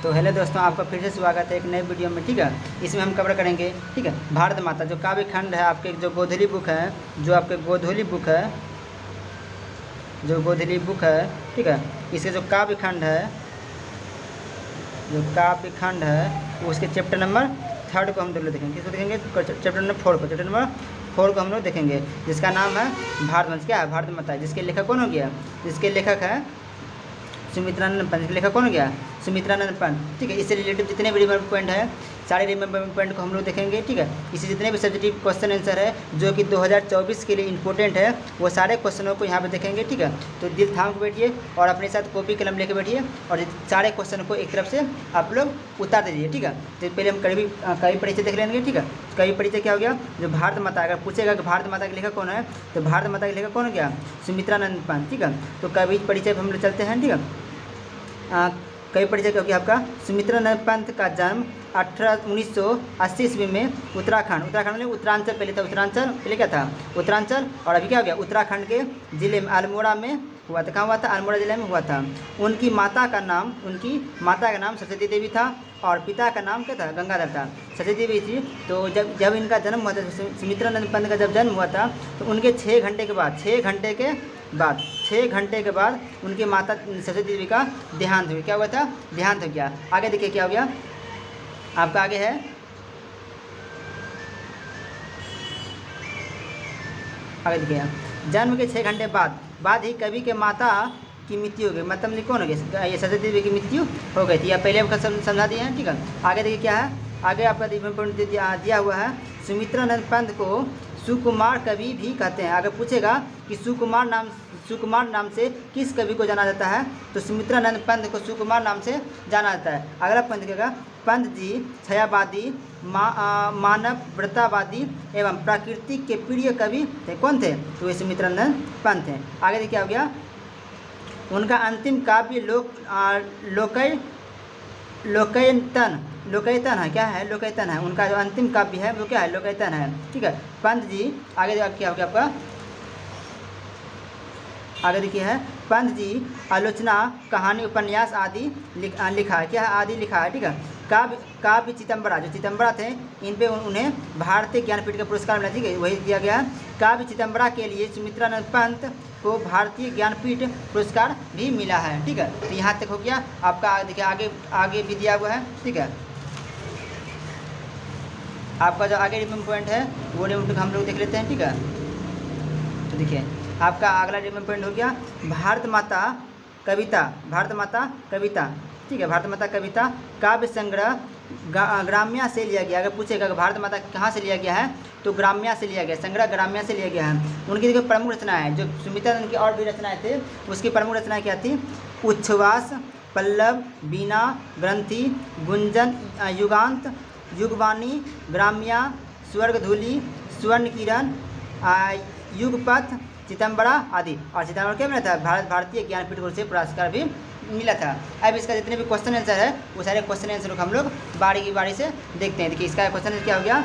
तो हेलो दोस्तों, आपका फिर से स्वागत है एक नए वीडियो में। ठीक है, इसमें हम कवर करेंगे ठीक है भारत माता जो काव्य खंड है आपके, जो गोधली बुक है, जो आपके गोधली बुक है, जो गोधली बुक है ठीक है, इसके जो काव्य खंड है, जो काव्य खंड है उसके चैप्टर नंबर 3 को हम लोग देखेंगे। किसको देखेंगे? चैप्टर नंबर 4 को। चैप्टर नंबर 4 को हम लोग देखेंगे, जिसका नाम है भारत वंश। क्या है? भारत माता। जिसके लेखक कौन हो गया? जिसके लेखक है सुमित्रानंद पंत। लेखक कौन हो गया? सुमित्रानंद पंत। ठीक है, इससे रिलेटेड जितने भी रिमेंबर पॉइंट है, सारे रिमेंबर पॉइंट को हम लोग देखेंगे। ठीक है, इससे जितने भी सब्जेक्टिव क्वेश्चन आंसर है जो कि 2024 के लिए इंपॉर्टेंट है, वो सारे क्वेश्चनों को यहाँ पे देखेंगे। ठीक है, तो दिल थाम के बैठिए और अपने साथ कॉपी कलम लेके बैठिए और सारे क्वेश्चन को एक तरफ से आप लोग उतार दीजिए। ठीक है, तो पहले हम कवि परिचय देख लेंगे। ठीक है, कवि परिचय क्या हो गया? जो भारत माता, अगर पूछेगा कि भारत माता के लेखक कौन है, तो भारत माता के लेखक कौन हो गया? सुमित्रानंद पंत। ठीक है, तो कवि परिचय पर हम लोग चलते हैं। ठीक है, कवि परिचय क्योंकि आपका सुमित्रानंद पंत का जन्म 1980 ईस्वी में उत्तराखंड में उत्तरांचल, पहले था उत्तरांचल, पहले क्या था? उत्तरांचल, और अभी क्या हो गया? उत्तराखंड के जिले में अल्मोड़ा में हुआ था। कहाँ हुआ था? अल्मोड़ा जिले में हुआ था। उनकी माता का नाम सरस्वती देवी था और पिता का नाम क्या था? गंगाधर था। सरस्वती देवी थी। तो जब इनका जन्म हुआ था, सुमित्रानंद पंत का जब जन्म हुआ था, तो उनके 6 घंटे के बाद उनकी माता सरस्वती देवी का देहांत हुआ। क्या हुआ था? देहांत हो गया। आगे देखिए क्या हो गया आपका, आगे है आगे देखिए, जन्म के 6 घंटे बाद ही कवि के माता की मृत्यु हो गई। मतलब कौन हो गया? ये सरस्वती देवी की मृत्यु हो गई थी। या पहले आपका समझा दिए हैं। ठीक है, आगे देखिए क्या है, आगे आपका दिया हुआ है, सुमित्रानंद पंत को सुकुमार कवि भी कहते हैं। अगर पूछेगा कि सुकुमार नाम से किस कवि को जाना जाता है, तो सुमित्रानंद पंत को सुकुमार नाम से जाना जाता है। अगला पंत कहेगा, पंत जी छायावादी, मानवतावादी एवं प्रकृति के प्रिय कवि थे। कौन थे? तो ये सुमित्रानंद पंत हैं। आगे देखिए क्या हो गया, उनका अंतिम काव्य लोकैतन है। क्या है? लोकैतन है। उनका जो अंतिम काव्य है वो क्या है? लोकैतन है। ठीक है, पंत जी आगे क्या हो गया आपका, आगे देखिए है, पंत जी आलोचना, कहानी, उपन्यास आदि लिखा है। क्या है? आदि लिखा है। ठीक है, काव्य चिदंबरा, जो चिदंबरा थे, इन पे उन्हें भारतीय ज्ञानपीठ का पुरस्कार मिला। ठीक है, वही दिया गया है। काव्य चिदंबरा के लिए सुमित्रानंद पंत को भारतीय ज्ञानपीठ पुरस्कार भी मिला है। ठीक है, तो यहाँ तक हो गया आपका। देखिए आगे भी दिया हुआ है। ठीक है, आपका जो आगे रिमेंबर पॉइंट है वो रिमेंबर हम लोग देख लेते हैं। ठीक है, तो देखिए आपका अगला रिमेंबर पॉइंट हो गया भारत माता कविता। ठीक है, भारत माता कविता काव्य संग्रह ग्राम्या से लिया गया। अगर पूछेगा कि भारत माता कहाँ से लिया गया है, तो ग्राम्या से लिया गया, संग्रह ग्राम्या से लिया गया है। उनकी देखिए प्रमुख रचनाएं हैं, जो सुमित्रानंद की और भी रचनाएं थे, उसकी प्रमुख रचनाएं क्या थी? उच्छ्वास, पल्लव, बीना, ग्रंथि, गुंजन, युगांत, युगवाणी, ग्राम्या, स्वर्गधूलि, स्वर्ण किरण, युगपथ, चिदंबरा आदि। और चिदंबरा क्या मिला था? भारतीय ज्ञानपीठ से पुरस्कार भी मिला था। अब इसका जितने भी क्वेश्चन आंसर है वो सारे क्वेश्चन आंसर को हम लोग बारी से देखते हैं। देखिए इसका क्वेश्चन क्या हो गया,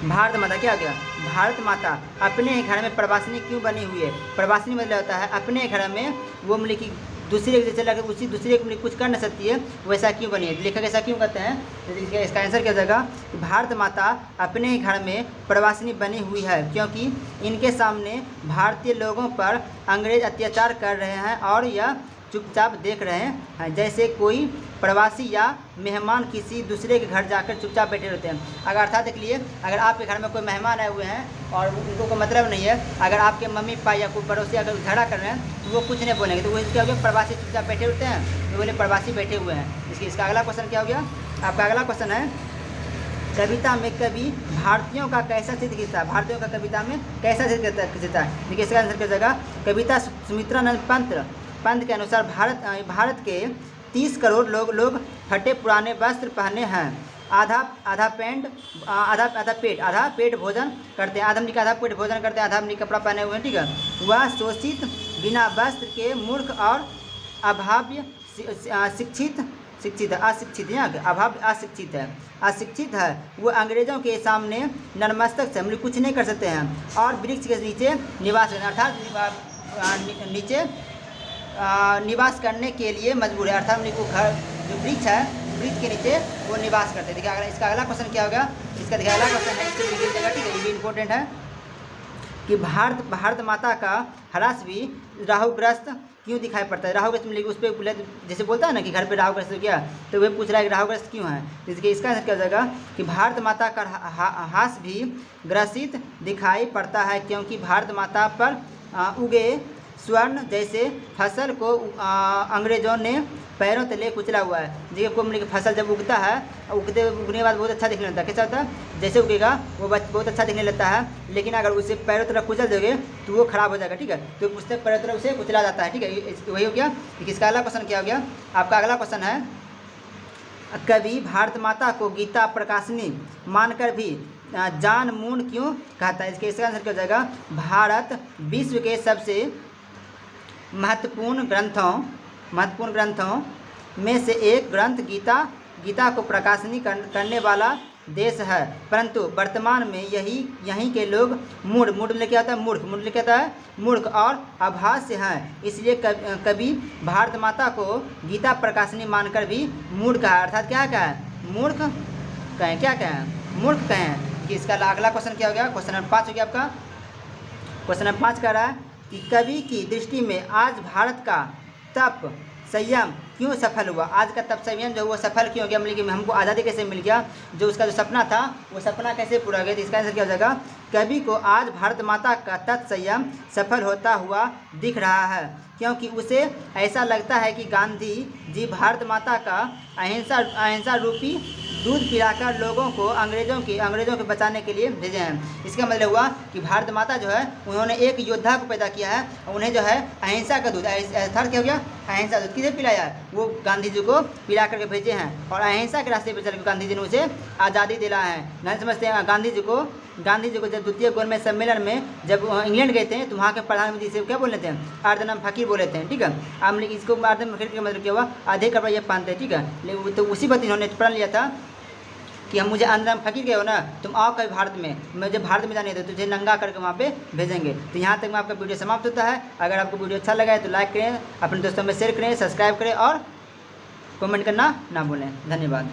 भारत माता क्या हो गया? भारत माता अपने घर में प्रवासिनी क्यों बनी हुई है? प्रवासिनी मतलब होता है अपने घर में वो मतलब कि दूसरे के जैसे उसी दूसरे को कुछ कर नहीं सकती है, वैसा क्यों बनी है? लेखक ऐसा क्यों कहते हैं? तो इसका आंसर क्या हो जाएगा? भारत माता अपने घर में प्रवासिनी बनी हुई है क्योंकि इनके सामने भारतीय लोगों पर अंग्रेज अत्याचार कर रहे हैं और यह चुपचाप देख रहे हैं, जैसे कोई प्रवासी या मेहमान किसी दूसरे के घर जाकर चुपचाप बैठे रहते हैं। अगर अर्थात देख लिए, अगर आपके घर में कोई मेहमान आए हुए हैं और उनको कोई मतलब नहीं है, अगर आपके मम्मी पापा या कोई पड़ोसी अगर झगड़ा कर रहे हैं तो वो कुछ नहीं बोलेंगे, तो वो क्या हो गया? प्रवासी चुपचाप बैठे रहते हैं, तो बोले प्रवासी बैठे हुए हैं। इसका अगला क्वेश्चन क्या हो गया आपका? अगला क्वेश्चन है, कविता में कवि भारतीयों का कैसा चित्र खींचता है? भारतीयों का कविता में कैसा चित्र खींचता है? देखिए इसका आंसर क्या हो जाएगा? कविता सुमित्रानंद पंत के अनुसार भारत के 30 करोड़ लोग फटे पुराने वस्त्र पहने हैं, आधा पेट भोजन करते हैं, आधा पेट भोजन करते हैं, आधा कपड़ा पहने हुए हैं। ठीक है, वह शोषित, बिना वस्त्र के, मूर्ख और अभाव्य अशिक्षित है। वो अंग्रेजों के सामने नतमस्तक से कुछ नहीं कर सकते हैं और वृक्ष के नीचे निवास करते हैं, अर्थात नीचे निवास करने के लिए मजबूर है, अर्थात उनको घर जो वृक्ष है वृक्ष के नीचे वो निवास करते हैं। देखिए अगर इसका अगला क्वेश्चन क्या होगा, इसका देखिए अगला क्वेश्चन है, इसको लिख लीजिएगा, ठीक है, ये भी इंपॉर्टेंट है कि भारत माता का ह्रास भी राहुग्रस्त क्यों दिखाई पड़ता है। राहुग्रस्त में उस पर जैसे बोलता है ना कि घर पे राहुग्रस्त हो गया, तो वह पूछ रहा है कि राहुग्रस्त क्यों है। तो इसका आंसर क्या हो जाएगा कि भारत माता का ह्रास भी ग्रसित दिखाई पड़ता है क्योंकि भारत माता पर उगे स्वर्ण जैसे फसल को अंग्रेजों ने पैरों तले कुचला हुआ है। देखिए को मतलब फसल जब उगता है, उगने के बाद बहुत अच्छा दिखने लगता है। कैसा होता है, जैसे उगेगा वो बहुत अच्छा दिखने लगता है, लेकिन अगर उसे पैरों तरफ कुचल दोगे तो वो खराब हो जाएगा, ठीक है। तो उससे पैरों तरफ उसे कुचला जाता है, ठीक है। वही हो गया। इसका अगला क्वेश्चन क्या हो गया, आपका अगला क्वेश्चन है कवि भारत माता को गीता प्रकाशनी मानकर भी जान मून क्यों कहता है। इसका आंसर क्या हो जाएगा, भारत विश्व के सबसे महत्वपूर्ण ग्रंथों में से एक ग्रंथ गीता को प्रकाशनी करने वाला देश है, परंतु वर्तमान में यहीं के लोग मूढ़ लेके आता है, मूढ़ लेके आता है, मूर्ख और अभास्य हैं। इसलिए कभी भारत माता को गीता प्रकाशनी मानकर भी मूढ़ कहा, अर्थात क्या कहा, मूर्ख कहें, क्या कहें, मूर्ख कहें। कि इसका अगला क्वेश्चन क्या हो गया, क्वेश्चन नंबर 5 हो गया आपका। क्वेश्चन नंबर 5 कह रहा है कि कवि की दृष्टि में आज भारत का तप संयम क्यों सफल हुआ। आज का तप संयम जो वो सफल क्यों हो गया, मतलब कि हमको आज़ादी कैसे मिल गया, जो उसका जो सपना था वो सपना कैसे पूरा हो गया। तो इसका आंसर क्या हो जाएगा, कवि को आज भारत माता का तप संयम सफल होता हुआ दिख रहा है क्योंकि उसे ऐसा लगता है कि गांधी जी भारत माता का अहिंसा रूपी दूध पिलाकर लोगों को अंग्रेज़ों के बचाने के लिए भेजे हैं। इसका मतलब हुआ कि भारत माता जो है उन्होंने एक योद्धा को पैदा किया है, उन्हें जो है अहिंसा का दूध, अर्थात क्या हो गया, अहिंसा दूध किसे पिलाया है, वो गांधी जी को पिला करके भेजे हैं और अहिंसा के रास्ते पर चल के गांधी जी ने उसे आज़ादी दिलाया है। नहीं समझते हैं, गांधी जी को जब द्वितीय गोलमेज सम्मेलन में जब इंग्लैंड गए थे तो वहाँ के प्रधानमंत्री से क्या बोल रहे थे, अर्दनम फकीर बोले थे, ठीक है। अब इसको अर्दनम फकीर का मतलब क्या हुआ, आधे कपड़ा ये पहनते, ठीक है। तो उसी वक्त इन्होंने प्रण लिया था कि हम मुझे अंदर फकीर गए हो ना, तुम आओ कभी भारत में, मुझे भारत में जाने दो, तुझे नंगा करके वहाँ पे भेजेंगे। तो यहाँ तक में आपका वीडियो समाप्त होता है। अगर आपको वीडियो अच्छा लगा है तो लाइक करें, अपने दोस्तों में शेयर करें, सब्सक्राइब करें और कमेंट करना ना भूलें। धन्यवाद।